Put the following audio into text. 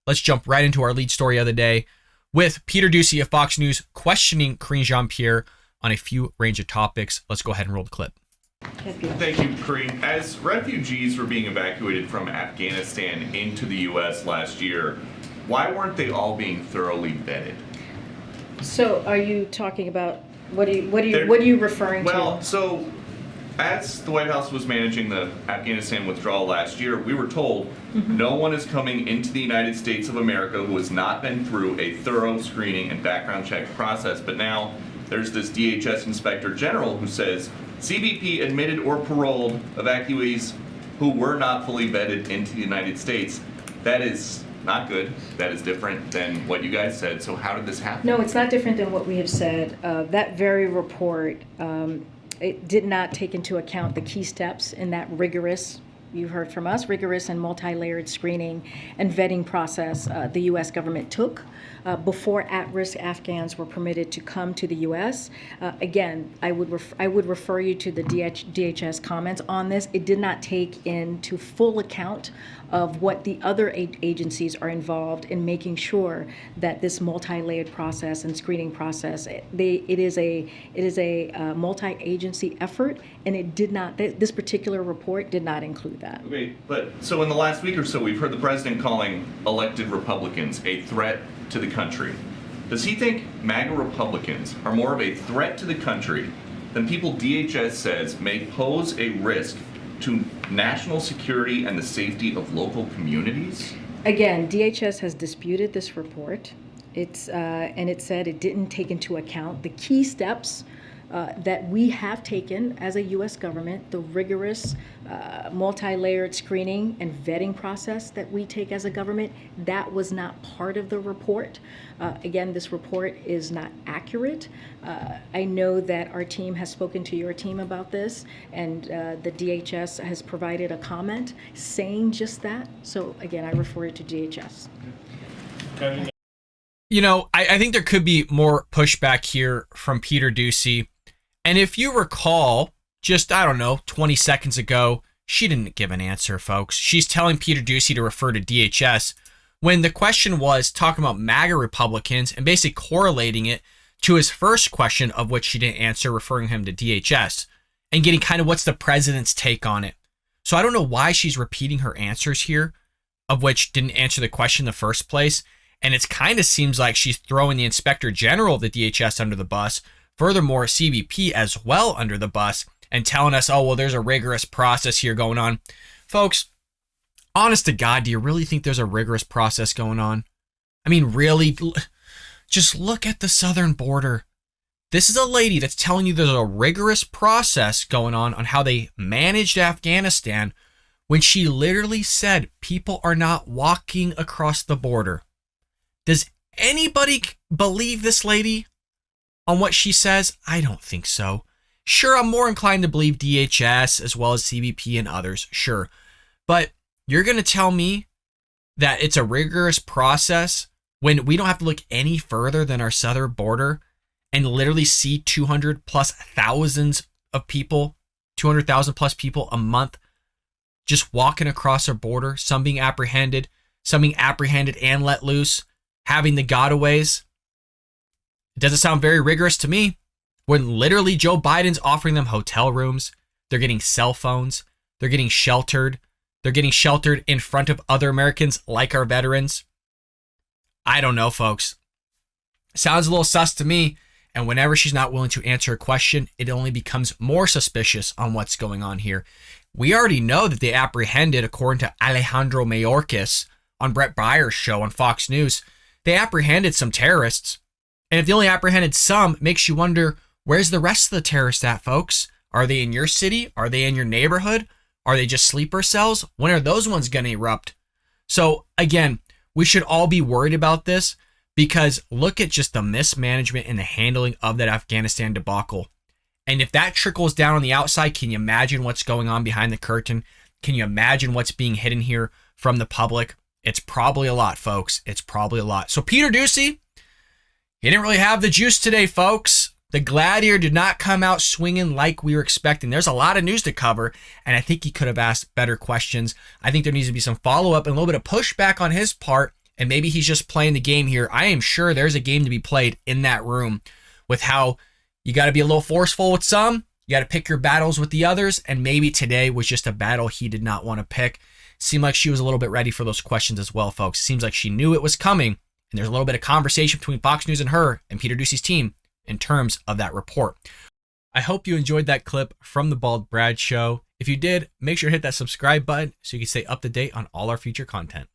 let's jump right into our lead story of the day with Peter Doocy of Fox News questioning Karine Jean-Pierre on a few range of topics. Let's go ahead and roll the clip. Thank you, Karine. As refugees were being evacuated from Afghanistan into the U.S. last year, why weren't they all being thoroughly vetted? So, are you talking about what are you referring to? Well, so as the White House was managing the Afghanistan withdrawal last year, we were told no one is coming into the United States of America who has not been through a thorough screening and background check process. But now there's this DHS Inspector General who says CBP admitted or paroled evacuees who were not fully vetted into the United States. That is not good. That is different than what you guys said. So how did this happen? No, it's not different than what we have said. That very report, it did not take into account the key steps in that rigorous, you heard from us, rigorous and multi-layered screening and vetting process the U.S. government took before at-risk Afghans were permitted to come to the U.S. Again, I would refer you to the DHS comments on this. It did not take into full account of what the other agencies are involved in making sure that this multi-layered process and screening process, it is a multi-agency effort, and it did not. This particular report did not include that. Okay, but so in the last week or so, we've heard the president calling elected Republicans a threat to the country. Does he think MAGA Republicans are more of a threat to the country than people DHS says may pose a risk to national security and the safety of local communities? Again, DHS has disputed this report. And it said it didn't take into account the key steps that we have taken as a U.S. government, the rigorous multi-layered screening and vetting process that we take as a government. That was not part of the report. Again, this report is not accurate. I know that our team has spoken to your team about this, and the DHS has provided a comment saying just that. So again, I refer you to DHS. You know, I think there could be more pushback here from Peter Doocy. And if you recall, just, 20 seconds ago, she didn't give an answer, folks. She's telling Peter Doocy to refer to DHS when the question was talking about MAGA Republicans and basically correlating it to his first question, of which she didn't answer, referring him to DHS, and getting kind of what's the president's take on it. So I don't know why she's repeating her answers here, of which didn't answer the question in the first place. And it kind of seems like she's throwing the Inspector General of the DHS under the bus, furthermore, CBP as well under the bus, and telling us, oh, well, there's a rigorous process here going on. Folks, honest to God, do you really think there's a rigorous process going on? I mean, really, just look at the southern border. This is a lady that's telling you there's a rigorous process going on how they managed Afghanistan, when she literally said people are not walking across the border. Does anybody believe this lady on what she says? I don't think so. Sure, I'm more inclined to believe DHS as well as CBP and others, sure. But you're going to tell me that it's a rigorous process when we don't have to look any further than our southern border and literally see 200,000 plus people a month just walking across our border, some being apprehended and let loose, having the gotaways. It doesn't sound very rigorous to me. When literally Joe Biden's offering them hotel rooms, they're getting cell phones, they're getting sheltered in front of other Americans like our veterans. I don't know, folks. Sounds a little sus to me. And whenever she's not willing to answer a question, it only becomes more suspicious on what's going on here. We already know that they apprehended, according to Alejandro Mayorkas on Brett Breyer's show on Fox News, they apprehended some terrorists. And if they only apprehended some, it makes you wonder, where's the rest of the terrorists at, folks? Are they in your city? Are they in your neighborhood? Are they just sleeper cells? When are those ones going to erupt? So again, we should all be worried about this, because look at just the mismanagement and the handling of that Afghanistan debacle. And if that trickles down on the outside, can you imagine what's going on behind the curtain? Can you imagine what's being hidden here from the public? It's probably a lot, folks. It's probably a lot. So Peter Doocy, he didn't really have the juice today, folks. The Gladiator did not come out swinging like we were expecting. There's a lot of news to cover, and I think he could have asked better questions. I think there needs to be some follow-up and a little bit of pushback on his part And maybe he's just playing the game here. I am sure there's a game to be played in that room with how you got to be a little forceful with some, you got to pick your battles with the others, and maybe today was just a battle he did not want to pick. Seemed like she was a little bit ready for those questions as well, folks. Seems like she knew it was coming, and there's a little bit of conversation between Fox News and her and Peter Doocy's team in terms of that report. I hope you enjoyed that clip from the Bald Brad Show. If you did, make sure to hit that subscribe button so you can stay up to date on all our future content.